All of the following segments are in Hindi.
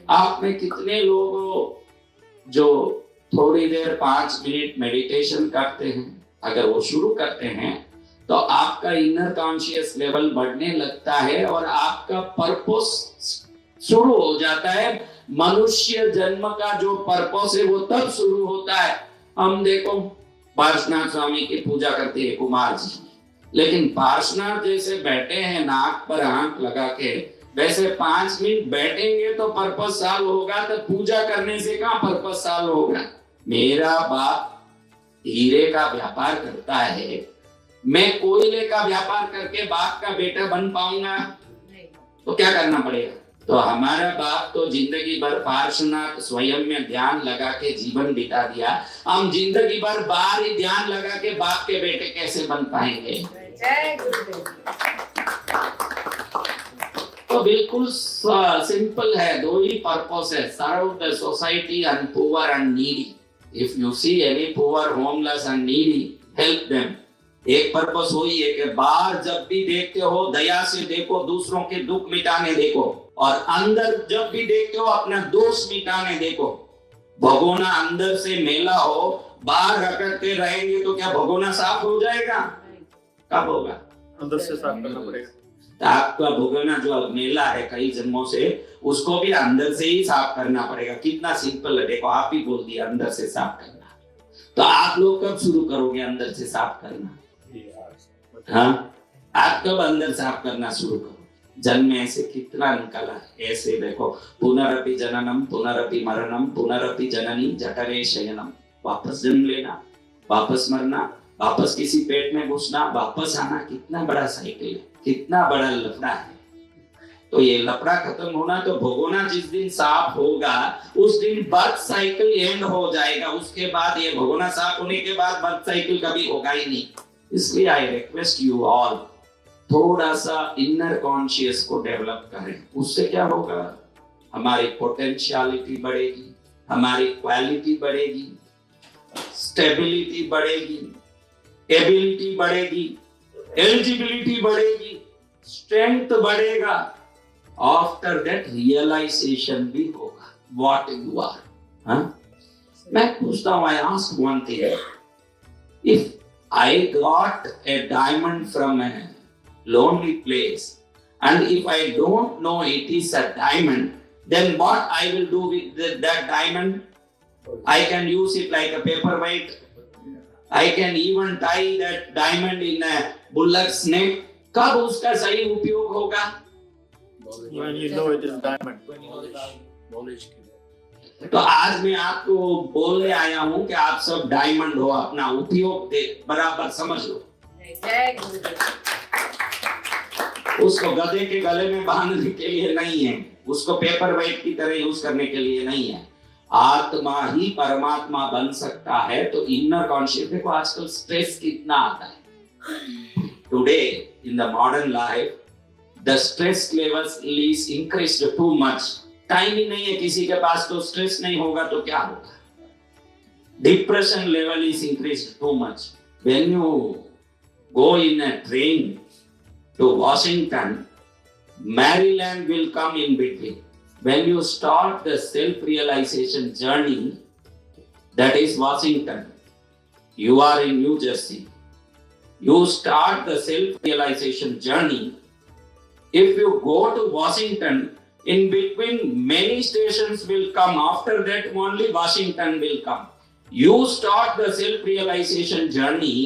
आप में कितने लोग हो जो थोड़ी देर 5 मिनट मेडिटेशन करते हैं? अगर वो शुरू करते हैं तो आपका इनर कॉन्शियस लेवल बढ़ने लगता है और आपका पर्पस शुरू हो जाता है। मनुष्य जन्म का जो पर्पस है वो तब शुरू होता है। हम देखो पार्श्वनाथ स्वामी की पूजा करते हैं कुमार जी, लेकिन पार्श्वनाथ जैसे बैठे हैं नाक पर आंख लगा के, वैसे 5 मिनट बैठेंगे तो पर्पस सॉल्व होगा, तो पूजा करने से कहाँ पर्पस सॉल्व होगा? मेरा बाप हीरे का व्यापार करता है, मैं कोयले का व्यापार करके बाप का बेटा बन पाऊंगा? तो क्या करना पड़ेगा? तो हमारा बाप तो जिंदगी भर पार्श्वनाथ स्वयं में ध्यान लगा के जीवन बिता दिया, हम जिंदगी भर बाहर ही ध्यान लगा के बाप के बेटे कैसे बन पाएंगे? तो बिल्कुल सिंपल है, दो ही पर्पस है, serve the society and poor and needy. If you see any poor homeless and needy, help them. एक पर्पस वही है कि बाहर जब भी देखते हो दया से देखो, दूसरों के दुख मिटाने देखो, और अंदर जब भी देखते हो अपना दोष मिटाने देखो। भगोना अंदर से मेला हो, बाहर रगड़ते रहेंगे तो क्या भगोना साफ हो जाएगा? कब होगा? अंदर से साफ करना पड़ेगा। तो आपका भगोना जो मेला है कई जन्मों से, उसको भी अंदर से ही साफ करना पड़ेगा। कितना सिंपल है, देखो आप ही बोल दिया अंदर से साफ करना। तो आप लोग कब शुरू करोगे अंदर से साफ करना? हाँ, आप कब अंदर साफ करना शुरू करो? जन्म ऐसे कितना निकला है, ऐसे देखो, पुनरपि जननम पुनरपि मरणम पुनरपि जननी जठरे शयनम। वापस जन्म लेना, वापस मरना, वापस किसी पेट में घुसना, वापस आना, कितना बड़ा साइकिल है, कितना बड़ा लफड़ा है। तो ये लफड़ा खत्म होना, तो भगोना जिस दिन साफ होगा उस दिन बर्थ साइकिल एंड हो जाएगा। उसके बाद ये भगोना साफ होने के बाद बर्थ साइकिल कभी होगा ही नहीं। इसलिए आई रिक्वेस्ट यू ऑल, थोड़ा सा इनर कॉन्शियस को डेवलप करें। उससे क्या होगा? हमारी पोटेंशियलिटी बढ़ेगी, हमारी क्वालिटी बढ़ेगी, स्टेबिलिटी बढ़ेगी, एबिलिटी बढ़ेगी, एलिजिबिलिटी बढ़ेगी, स्ट्रेंथ बढ़ेगा। आफ्टर दैट रियलाइजेशन भी होगा व्हाट यू आर। मैं पूछता हूं, I ask one thing, if I got a diamond from a lonely place, and if I don't know it is a diamond, then what I will do with that diamond? I can use it like a paperweight. I can even tie that diamond in a bullock's neck. कब उसका सही उपयोग होगा? When you know it is diamond. Knowledge. तो आज मैं आपको बोलने आया हूं कि आप सब डायमंड हो, अपना उपयोग दे बराबर समझ लो। उसको गधे के गले में बांधने के लिए नहीं है, उसको पेपर वेट की तरह यूज करने के लिए नहीं है। आत्मा ही परमात्मा बन सकता है। तो इनर कॉन्शियस, देखो आजकल स्ट्रेस कितना आता है। Today in the modern life the stress levels is increased too much. Time ही नहीं है किसी के पास, तो स्ट्रेस नहीं होगा तो क्या होगा? Depression level is increased too much. When you go in a train to Washington, Maryland will come in between. When you start the self-realization journey, that is Washington. You are in New Jersey. You start the self-realization journey. If you go to Washington, in between many stations will come. After that only Washington will come. You start the self-realization journey,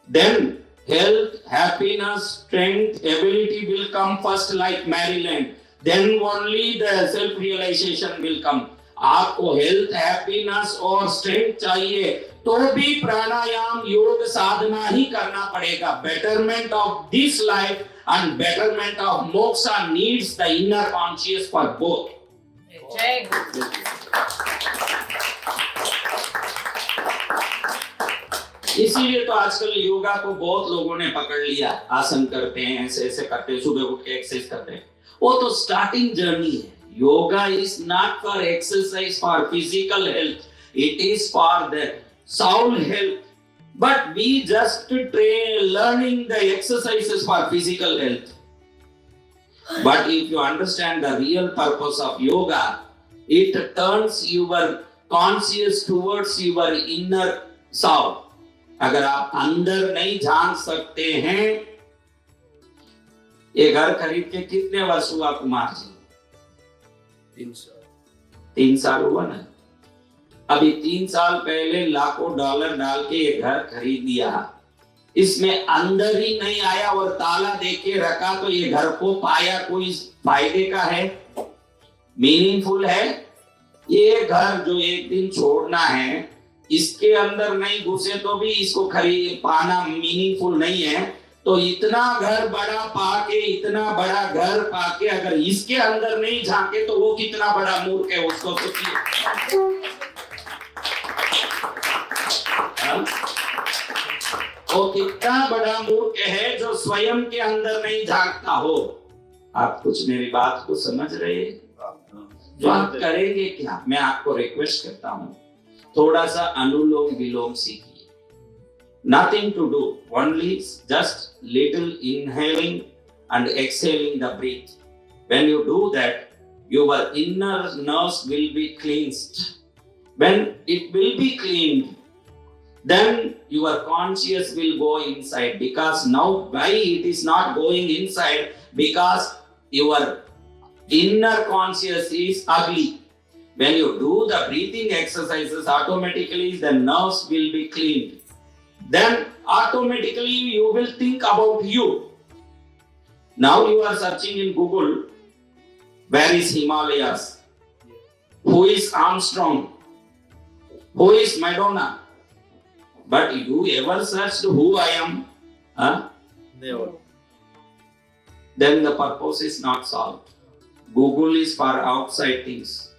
then health, happiness, strength, ability will come first like Maryland. Then only the self-realization will come. आपको health, happiness और strength चाहिए तो भी प्राणायाम योग साधना ही करना पड़ेगा। Betterment of this life and betterment of moksha needs the inner conscious for both. इसीलिए तो आजकल योगा को बहुत लोगों ने पकड़ लिया। आसन करते हैं, ऐसे ऐसे करते हैं, सुबह उठ के एक्सरसाइज करते हैं। वो तो स्टार्टिंग जर्नी है। Yoga is not for exercise for physical health, it is for the soul health. But we just learning the exercises for physical health. But if you understand the real purpose of yoga, it turns your conscious towards your inner self. अगर आप अंदर नहीं झांक सकते हैं, ये घर खरीद के कितने वर्ष हुआ कुमार जी? 3 साल हुआ ना। अभी 3 साल पहले लाखों डॉलर डाल के ये घर खरीद लिया, इसमें अंदर ही नहीं आया और ताला दे के रखा, तो ये घर को पाया कोई फायदे का है? मीनिंगफुल है? ये घर जो एक दिन छोड़ना है, इसके अंदर नहीं घुसे तो भी इसको खरीद पाना मीनिंगफुल नहीं है। तो इतना घर बड़ा पाके, इतना बड़ा घर पाके अगर इसके अंदर नहीं झांके तो वो कितना बड़ा मूर्ख है, उसको सोचिए। वो कितना बड़ा मूर्ख है जो स्वयं के अंदर नहीं झांकता हो। आप कुछ मेरी बात को समझ रहे हैं? तो आप करेंगे क्या? मैं आपको रिक्वेस्ट करता हूं, थोड़ा सा अनुलोम विलोम सीखिए। Nothing to do, only just little inhaling and exhaling the breath. When you do that, your inner nerves will be cleansed. When it will be cleaned, then your conscious will go inside. Because now why it is not going inside? Because your inner conscious is ugly. When you do the breathing exercises, automatically the nerves will be cleaned. Then automatically you will think about you. Now you are searching in Google, where is Himalayas? Who is Armstrong? Who is Madonna? But you ever searched who I am? Huh? Never. Then the purpose is not solved. Google is for outside things.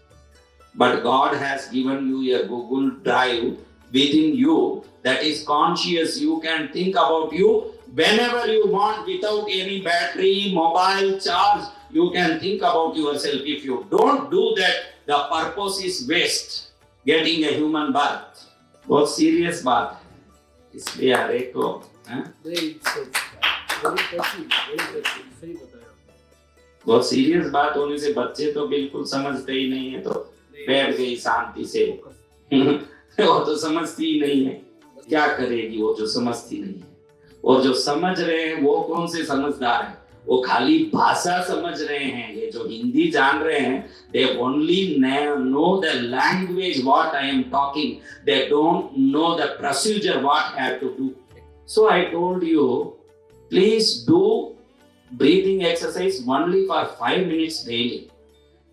But God has given you a Google Drive within you that is conscious. You can think about you whenever you want without any battery, mobile charge. You can think about yourself. If you don't do that, the purpose is waste. Getting a human birth. बहुत serious बात है, इसलिए हर एक को बहुत सीरियस बात होने से बच्चे तो बिल्कुल समझते ही नहीं है, तो बैठ गई शांति से। वो तो समझती ही नहीं है, क्या करेगी वो जो समझती नहीं है? और जो समझ रहे हैं वो कौन से समझदार है? वो खाली भाषा समझ रहे हैं। ये जो हिंदी जान रहे हैं, they only know the language what I am talking. They don't know the procedure what I have to do. So I told you, please do breathing exercise only for 5 minutes daily.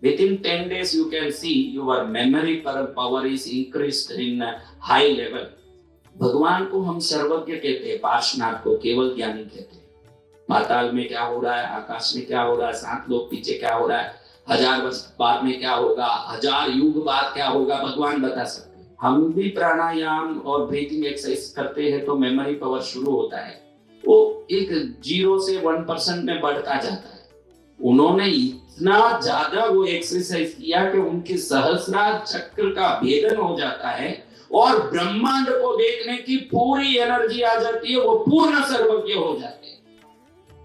Within 10 days you can see your memory power is increased in a high level. भगवान को हम सर्वज्ञ कहते हैं, पार्श्वनाथ को केवल ज्ञानी कहते हैं। पाताल में क्या हो रहा है, आकाश में क्या हो रहा है, 7 लोग पीछे क्या हो रहा है, 1000 वर्ष बाद में क्या होगा, 1000 युग बाद क्या होगा, भगवान बता सकते हैं। हम भी प्राणायाम और ब्रीथिंग एक्सरसाइज करते हैं तो मेमोरी पावर शुरू होता है, वो एक 0 से 1% में बढ़ता जाता है। उन्होंने इतना ज्यादा वो एक्सरसाइज किया कि उनके सहस्रार चक्र का भेदन हो जाता है और ब्रह्मांड को देखने की पूरी एनर्जी आ जाती है, वो पूर्ण सर्वज्ञ हो जाते हैं।